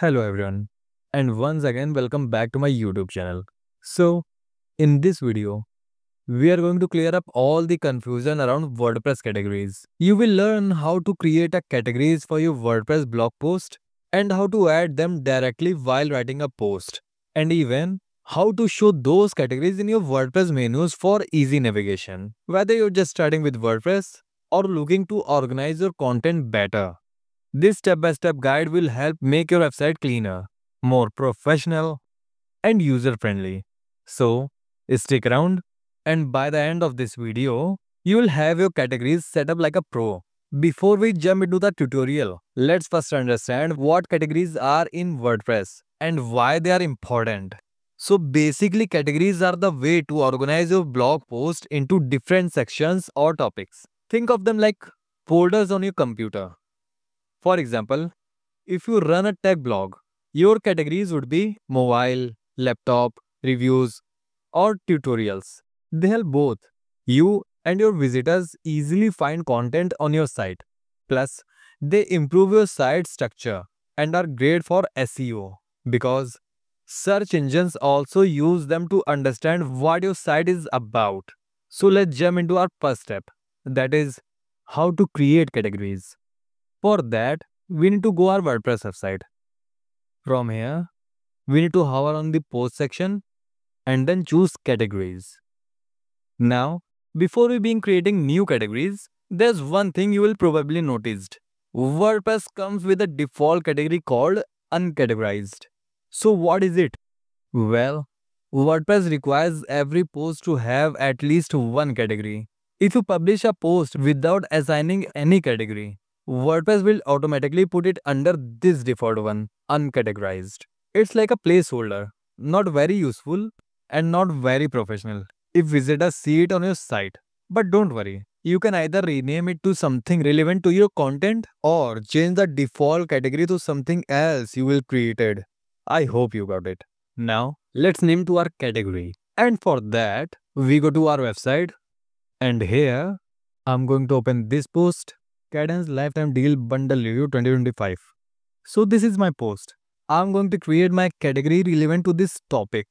Hello everyone, and once again welcome back to my YouTube channel. So, in this video, we are going to clear up all the confusion around WordPress categories. You will learn how to create a categories for your WordPress blog post and how to add them directly while writing a post, and even how to show those categories in your WordPress menus for easy navigation. Whether you're just starting with WordPress or looking to organize your content better. This step-by-step guide will help make your website cleaner, more professional, and user-friendly. So, stick around, and by the end of this video, you will have your categories set up like a pro. Before we jump into the tutorial, let's first understand what categories are in WordPress and why they are important. So basically, categories are the way to organize your blog post into different sections or topics. Think of them like folders on your computer. For example, if you run a tech blog, your categories would be mobile, laptop, reviews, or tutorials. They help both you and your visitors easily find content on your site. Plus, they improve your site structure and are great for SEO because search engines also use them to understand what your site is about. So let's jump into our first step, that is how to create categories. For that, we need to go our WordPress website. From here, we need to hover on the post section and then choose categories. Now, before we begin creating new categories, there's one thing you will probably noticed. WordPress comes with a default category called uncategorized. So what is it? Well, WordPress requires every post to have at least one category. If you publish a post without assigning any category, WordPress will automatically put it under this default one, uncategorized. It's like a placeholder, not very useful and not very professional if visitors see it on your site. But don't worry, you can either rename it to something relevant to your content or change the default category to something else you will created. I hope you got it. Now, let's name to our category. And for that, we go to our website. And here, I'm going to open this post, Cadence Lifetime Deal Bundle Review 2025. So this is my post. I'm going to create my category relevant to this topic.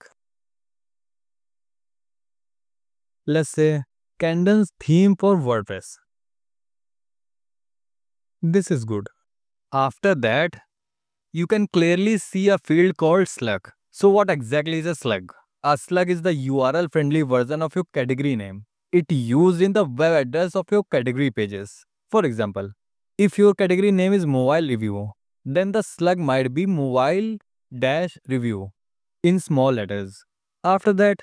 Let's say, Cadence theme for WordPress. This is good. After that, you can clearly see a field called slug. So what exactly is a slug? A slug is the URL friendly version of your category name. It used in the web address of your category pages. For example, if your category name is mobile review, then the slug might be mobile-review in small letters. After that,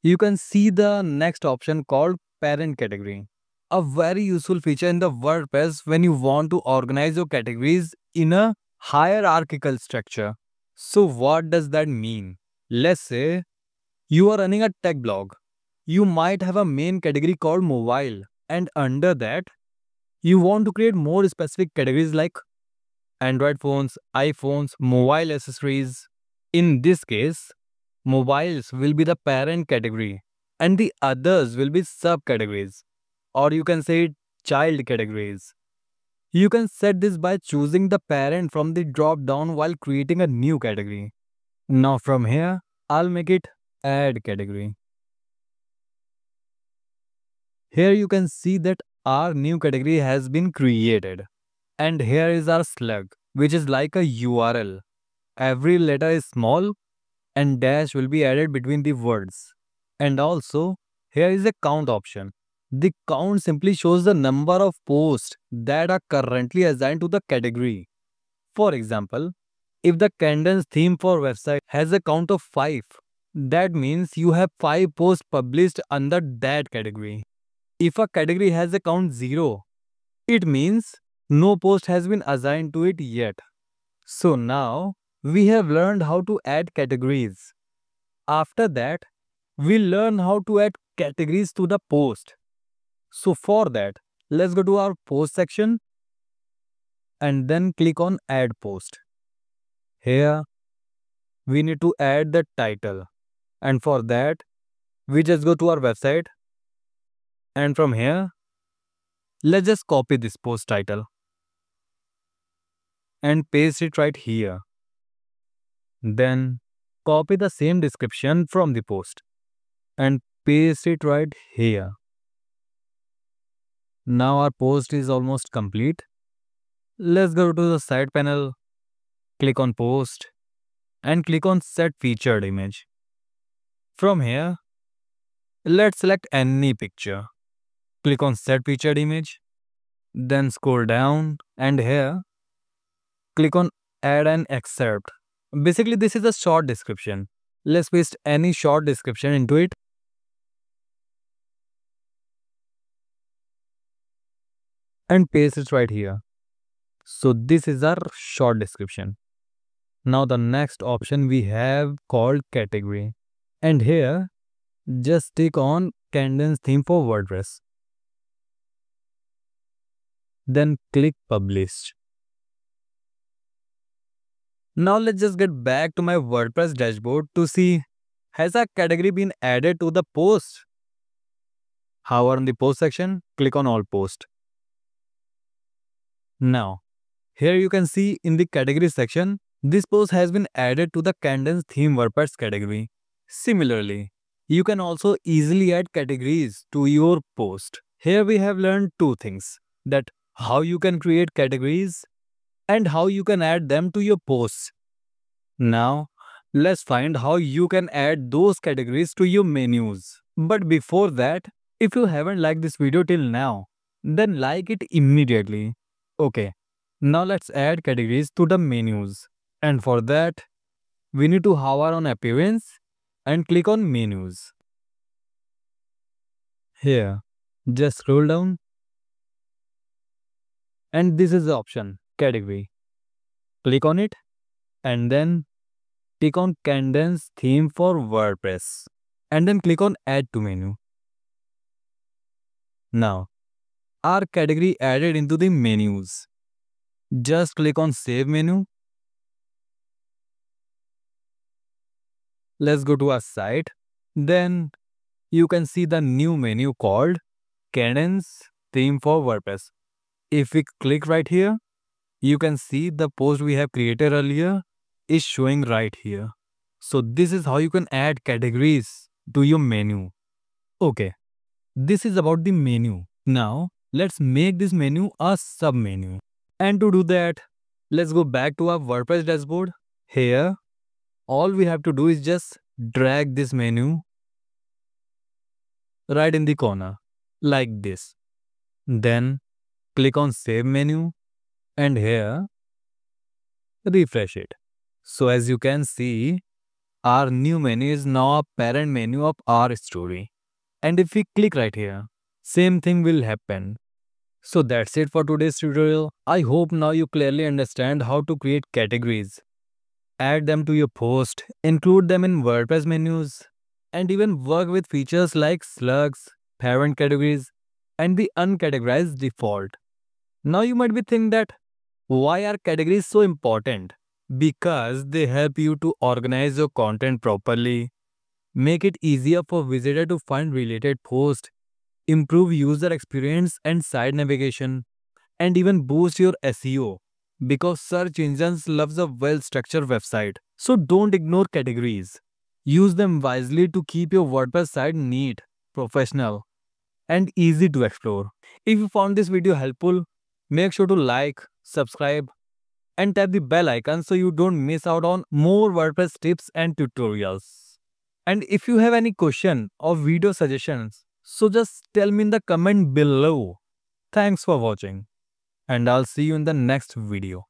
you can see the next option called parent category. A very useful feature in the WordPress when you want to organize your categories in a hierarchical structure. So what does that mean? Let's say you are running a tech blog. You might have a main category called mobile, and under that, you want to create more specific categories like Android phones, iPhones, mobile accessories. In this case, mobiles will be the parent category and the others will be subcategories, or you can say child categories. You can set this by choosing the parent from the drop down while creating a new category. Now from here, I'll make it add category. Here you can see that our new category has been created. And here is our slug, which is like a URL. Every letter is small and dash will be added between the words. And also, here is a count option. The count simply shows the number of posts that are currently assigned to the category. For example, if the Cadence theme for website has a count of 5, that means you have 5 posts published under that category. If a category has a count 0, it means no post has been assigned to it yet. So now we have learned how to add categories. After that, we'll learn how to add categories to the post. So for that, let's go to our post section and then click on add post. Here, we need to add the title. And for that, we just go to our website. And from here, let's just copy this post title and paste it right here. Then copy the same description from the post and paste it right here. Now our post is almost complete. Let's go to the side panel, click on post and click on set featured image. From here, let's select any picture. Click on set featured image, then scroll down and here, click on add an excerpt. Basically, this is a short description. Let's paste any short description into it. And paste it right here. So this is our short description. Now the next option we have called category. And here, just click on Cadence theme for WordPress. Then click publish. Now let's just get back to my WordPress dashboard to see, has a category been added to the post? Hover on the post section, click on all post. Now, here you can see in the category section, this post has been added to the Cadence theme WordPress category. Similarly, you can also easily add categories to your post. Here we have learned two things, that how you can create categories and how you can add them to your posts. Now, let's find how you can add those categories to your menus. But before that, if you haven't liked this video till now, then like it immediately. Okay, now let's add categories to the menus. And for that, we need to hover on appearance and click on menus. Here, just scroll down and this is the option category. Click on it and then click on Cadence theme for WordPress and then click on add to menu. Now, our category added into the menus. Just click on save menu. Let's go to our site. Then you can see the new menu called Cadence theme for WordPress. If we click right here, you can see the post we have created earlier is showing right here. So this is how you can add categories to your menu. Okay, this is about the menu. Now let's make this menu a sub menu. And to do that, let's go back to our WordPress dashboard. Here, all we have to do is just drag this menu right in the corner like this. Then click on save menu and here refresh it. So as you can see, our new menu is now a parent menu of our story. And if we click right here, same thing will happen. So that's it for today's tutorial. I hope now you clearly understand how to create categories, add them to your post, include them in WordPress menus, and even work with features like slugs, parent categories, and the uncategorized default. Now you might be thinking that why are categories so important? Because they help you to organize your content properly, make it easier for visitor to find related posts, improve user experience and site navigation, and even boost your SEO because search engines loves a well-structured website. So don't ignore categories. Use them wisely to keep your WordPress site neat, professional, and easy to explore. If you found this video helpful, make sure to like, subscribe, and tap the bell icon so you don't miss out on more WordPress tips and tutorials. And if you have any question or video suggestions, so just tell me in the comment below. Thanks for watching, and I'll see you in the next video.